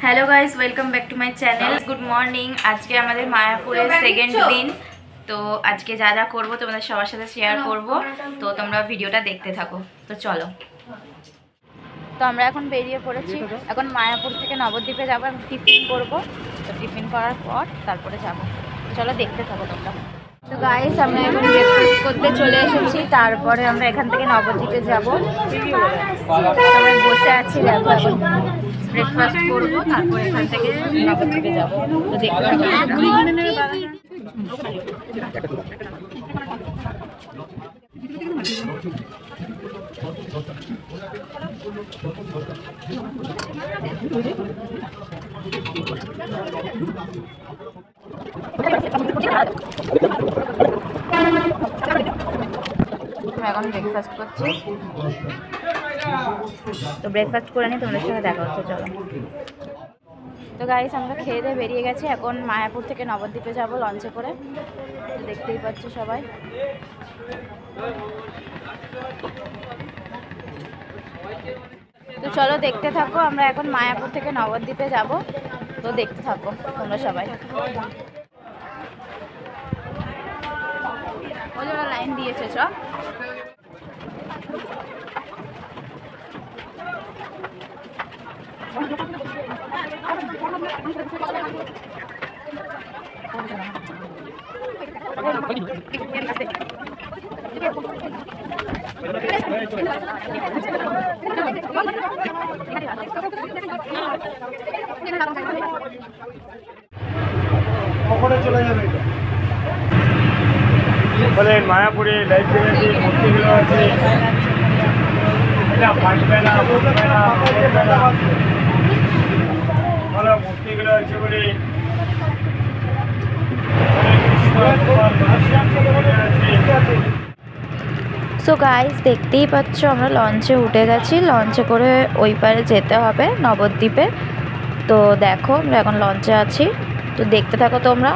Hello guys, welcome back to my channel. Good morning. आज के हमारे मायापुरे सेकेंड दिन। तो आज के जा करब तुम्हारे सबार साथे शेयर करब, तो তোমরা ভিডিওটা দেখতে থাকো। তো চলো। তো আমরা এখন বেরিয়ে পড়েছি। এখন মায়াপুর থেকে নবদ্বীপে যাব, আমি টিফিন করব। তো টিফিন করার পর তারপরে যাব। চলো দেখতে থাকো তোমরা। তো গাইস, আমরা এখন ব্রেকফাস্ট করতে চলে এসেছি। তারপরে আমরা এখান থেকে নবদ্বীপে যাব। আমরা বসে আছি, দেখো এখন ব্রেকফাস্ট করব, তারপর এখান থেকে নবদ্বীপে যাব। তো দেখতে থাকো। এখন ব্রেকফাস্ট করছি। তো ব্রেকফাস্ট করে নিই, তোমাদের সাথে দেখা হচ্ছে। চলো। তো গাইস, আমরা খেয়ে দিয়ে বেরিয়ে গেছি। এখন মায়াপুর থেকে নবদ্বীপে যাব লঞ্চে করে। তো দেখতেই পাচ্ছ সবাই। তো চলো দেখতে থাকো। আমরা এখন মায়াপুর থেকে নবদ্বীপে যাব। তো দেখতে থাকো তোমরা সবাই। ওই যে লাইন দিয়েছে, চ। চলে যাবে বলে মায়াপুরে লাইব্রেরি মূর্তিগুলো আছে। এটা ফাটবে না, বুঝবে না, বলে মূর্তিগুলো আছে বলে। সো গাইস, দেখতেই পাচ্ছ আমরা লঞ্চে উঠে গেছি। লঞ্চে করে ওই পারে যেতে হবে নবদ্বীপে। তো দেখো আমরা এখন লঞ্চে আছি। তো দেখতে থাকো তোমরা।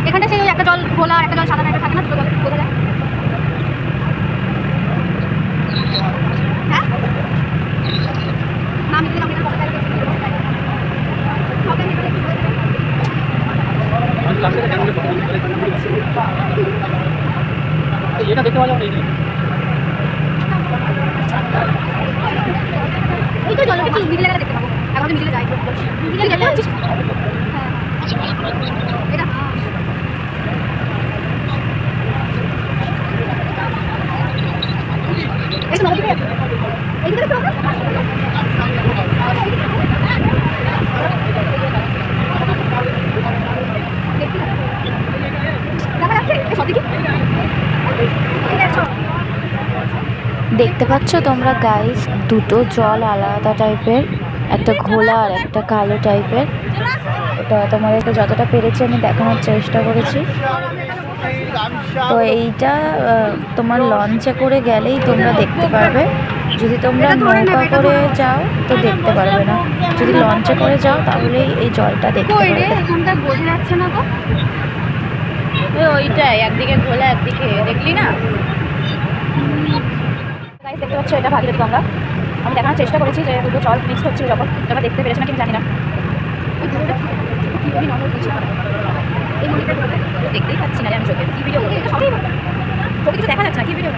এখানটা সেই একটা জল খোলা, একটা জল সাদা, একটা থাকে না, দুটো জল বোঝা যায়। হ্যাঁ, নাম লিখে এটা দেখতে পাওয়া যাবে। এই তো জল মিডিলে গেলে দেখতে পাবো। এখন তো মিডিলে যাই, মিডিলে গেলে হচ্ছে এটা। এই তো নবদ্বীপে এই দিকে তো দেখতে পাচ্ছ তোমরা গাইস, দুটো জল আলাদা টাইপের, একটা ঘোলা আর একটা কালো টাইপের। এটা তোমাদেরকে যতটা পেরেছি আমি দেখানোর চেষ্টা করেছি। তো এইটা তোমার লঞ্চে করে গেলেই তোমরা দেখতে পারবে। যদি তোমরা নৌকা করে যাও তো দেখতে পারবে না। যদি লঞ্চে করে যাও তাহলেই এই জলটা দেখতে পারবে। এখানটা বোঝা যাচ্ছে না তো, ওইটাই একদিকে ঘোলা একদিকে, দেখলি না? দেখতে পাচ্ছ এটা ভাগীরথী গঙ্গা। আমি দেখানোর চেষ্টা করেছি যে দুটো জল মিক্স হচ্ছিল, যখন তোমরা দেখতে পেরেছো নাকি জানি না। এই মন্দিরটা দেখতেই পাচ্ছি না, আমি চোখে কি ভিডিও করবো, সবই ছবি কিছু দেখা যাচ্ছে না, কি ভিডিও।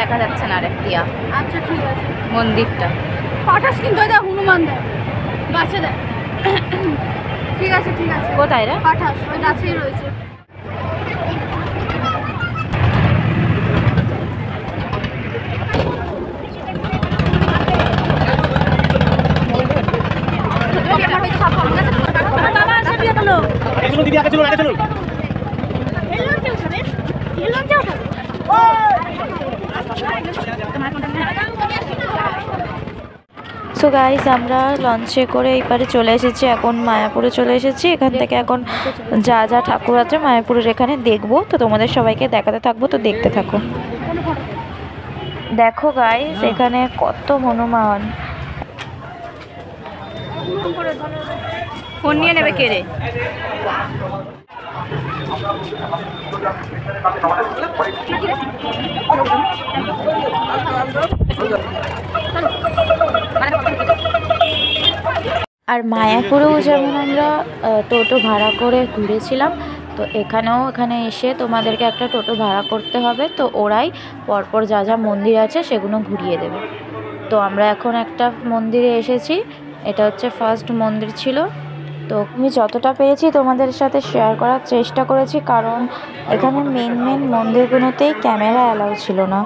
দেখা যাচ্ছে না রে দিয়া। আচ্ছা ঠিক আছে। মন্দিরটা পাঠাস কিন্তু ওই দেখ, হনুমান দেয় গাছে দেয়। ঠিক আছে ঠিক আছে। কোথায় রে? পাঠাস ওই গাছেই রয়েছে। দিদি আগে চলুন, আগে চলুন। সো গাইস আমরা লঞ্চে করে এই পারে চলে এসেছি, এখন মায়াপুরে চলে এসেছি। এখান থেকে এখন যা যা ঠাকুর আছে মায়াপুরের এখানে দেখবো, তো তোমাদের সবাইকে দেখাতে থাকবো, তো দেখতে থাকো। দেখো গাইস এখানে কত হনুমান। ফোন নিয়ে নেবে কে রে? আর মায়াপুরেও যেমন আমরা টোটো ভাড়া করে ঘুরেছিলাম, তো এখানে এসে তোমাদেরকে একটা টোটো ভাড়া করতে হবে, তো ওরাই পরপর যা যা মন্দির আছে সেগুলো ঘুরিয়ে দেবে। তো আমরা এখন একটা মন্দিরে এসেছি, এটা হচ্ছে ফার্স্ট মন্দির ছিল। তো আমি যতটা পেরেছি তোমাদের সাথে শেয়ার করার চেষ্টা করেছি, কারণ এখানে মেন মন্দিরগুলোতেই ক্যামেরা অ্যালাউ ছিল না।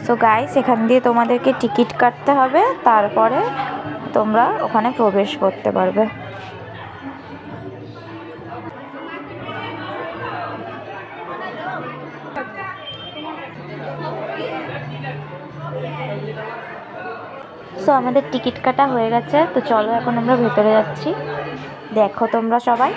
সো গাইস এখান দিয়ে তোমাদেরকে টিকিট কাটতে হবে, তারপরে তোমরা ওখানে প্রবেশ করতে পারবে। সো আমাদের টিকিট কাটা হয়ে গেছে, তো চলো এখন আমরা ভেতরে যাচ্ছি। দেখো তোমরা সবাই।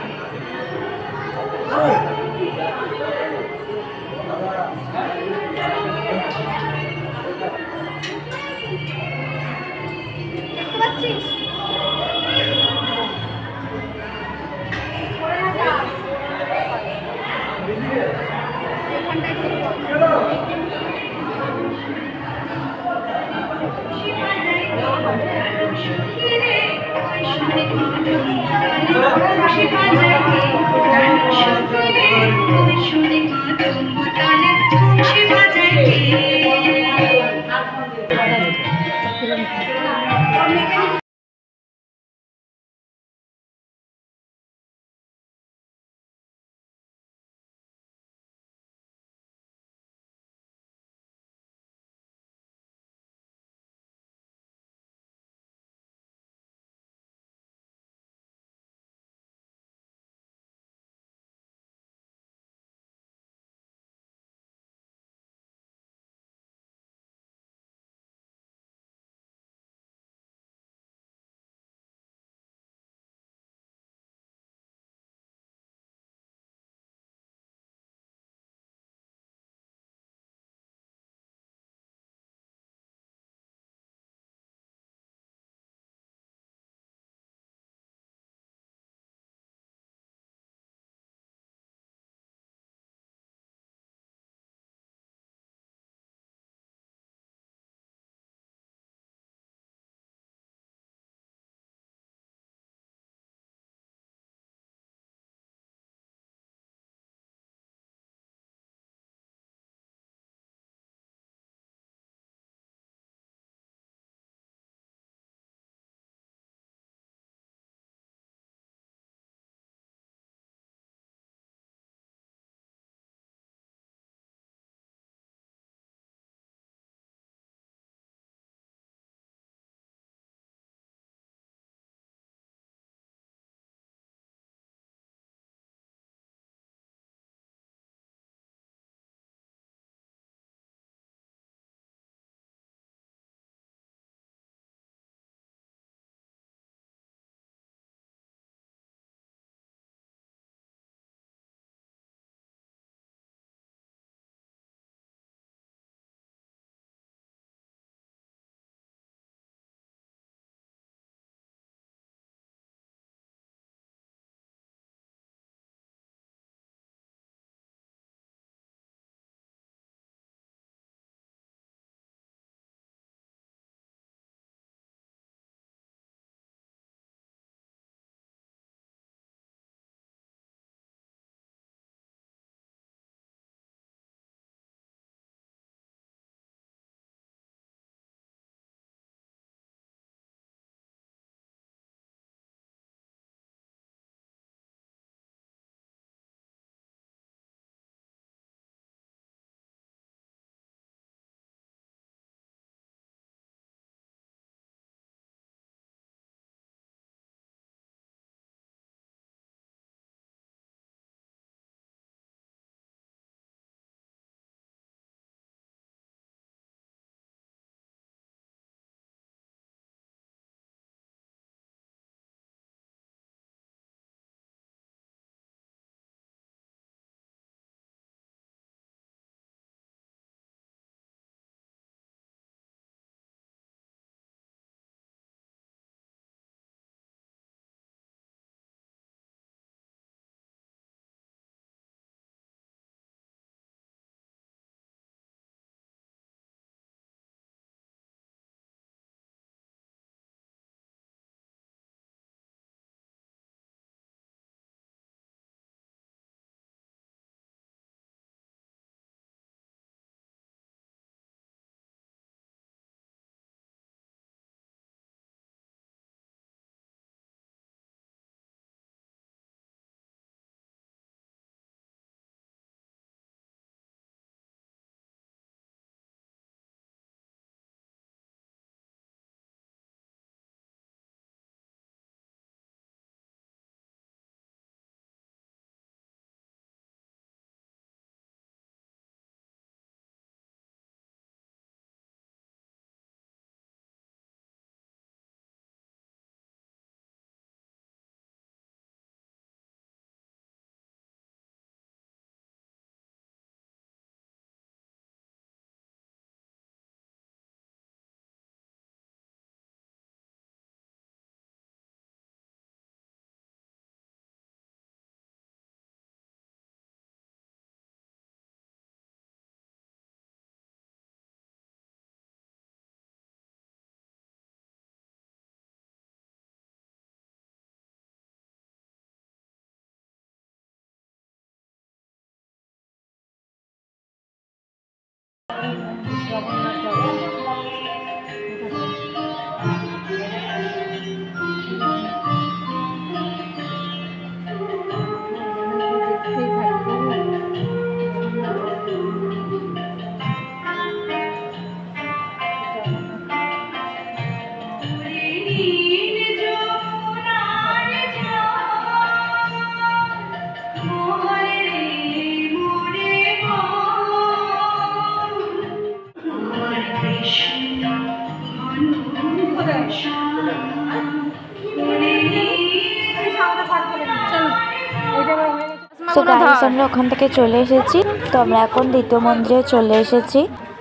তো গাইস আমরা ওখান থেকে চলে এসেছি। তো আমরা এখন দ্বিতীয় মন্দিরে চলে এসেছি।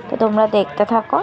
তো তোমরা দেখতে থাকো।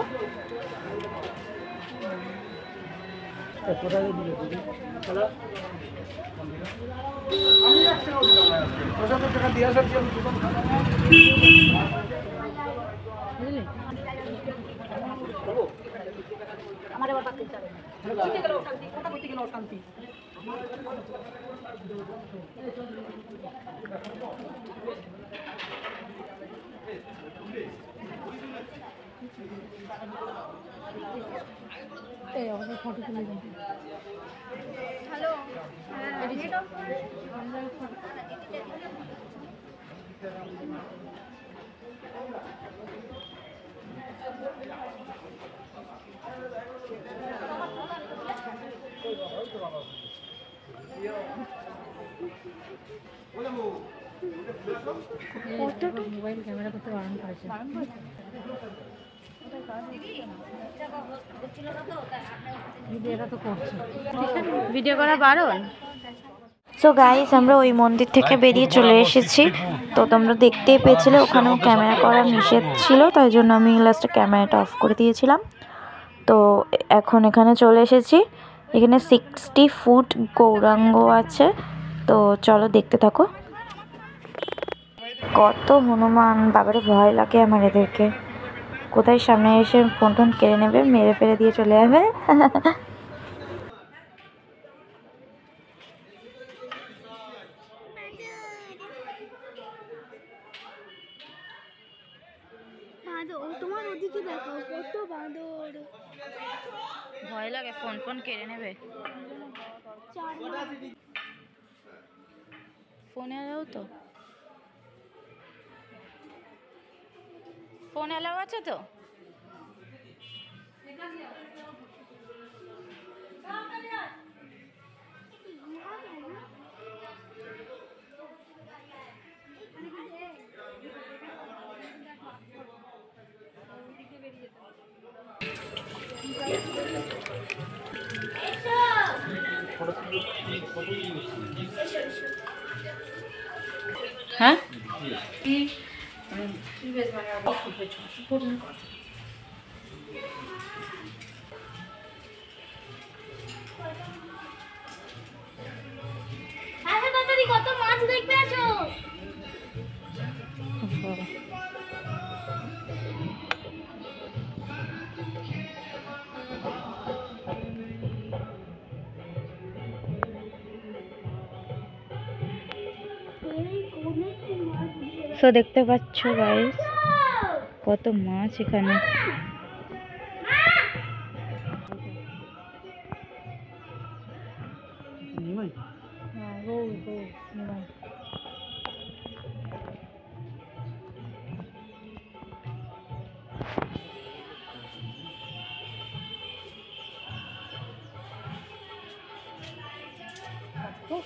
মোবাইল ক্যামেরা করতে বারণ করেছে। ভিডিওটা তো করছে, ভিডিও করা বারণ। সো গাইস আমরা ওই মন্দির থেকে বেরিয়ে চলে এসেছি। তো তোমরা দেখতেই পেয়েছিলে ওখানেও ক্যামেরা করা নিষেধ ছিল, তাই জন্য আমি লাস্টে ক্যামেরাটা অফ করে দিয়েছিলাম। তো এখন এখানে চলে এসেছি। এখানে 60 ফুট গৌরাঙ্গ আছে। তো চলো দেখতে থাকো। কত হনুমান, বাবারে ভয় লাগে আমার এদেরকে। কোথায় সামনে এসে ফোন টোন কেড়ে নেবে, মেরে ফেলে দিয়ে চলে যাবে। তোমার ওদিকে দেখো কত বাঁদর। ভয় লাগে, ফোন ফোন কেড়ে নেবে। ফোনে এলাও তো, ফোন এলাও আছে তো। হ্যাঁ কত মাছ দেখবে আসো। তো দেখতে পাচ্ছ গাইস কত মাছ এখানে।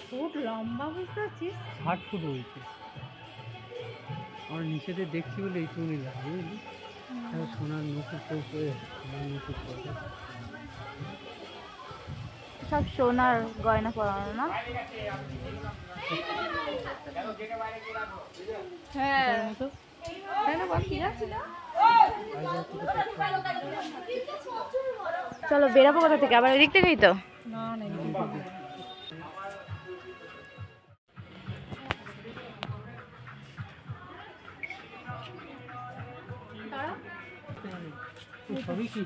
ফুট লম্বা, বুঝতে পারছিস? 60 ফুট হয়েছে। আর নিচেতে দেখছি বলে এইটুকুনি লাগে, বুঝলি? সোনার মুকুট সব সোনার গয়না পরানো না? হ্যাঁ চলো বেরাবো কোথা থেকে, আবার এদিক থেকেই তো। না না, সবই কি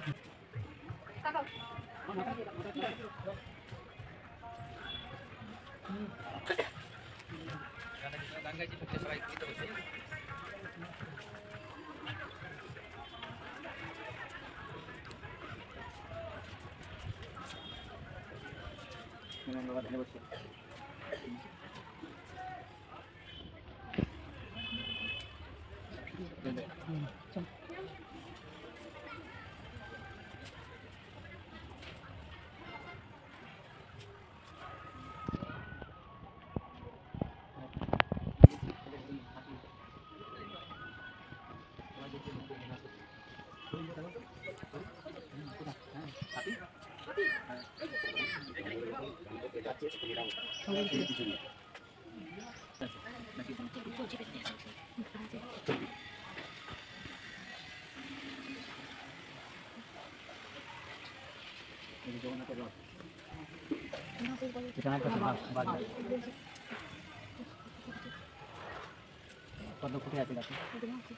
পদ্ম ফুটে আছে গাছে,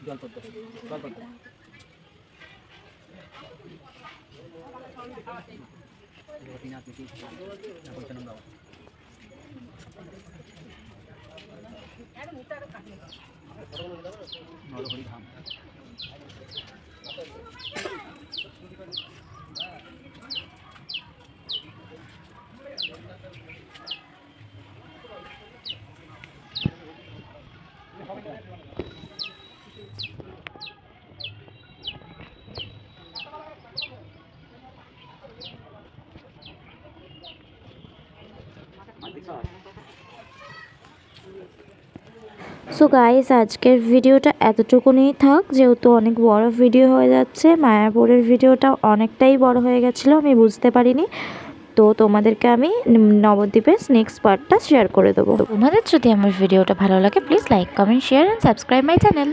জল পদ্ম, জল পদ্ম। নরহরি ধাম। সো গাইস, আজকের ভিডিওটা এতটুকুনি থাক, যেহেতু অনেক বড় ভিডিও হয়ে যাচ্ছে। মায়াপুরের ভিডিওটা অনেকটাই বড় হয়ে গেছিলো, আমি বুঝতে পারিনি। তো তোমাদেরকে আমি নবদ্বীপের নেক্সট পার্টটা শেয়ার করে দেবো। তোমাদের যদি আমার ভিডিওটা ভালো লাগে, please like, comment, share and subscribe my channel.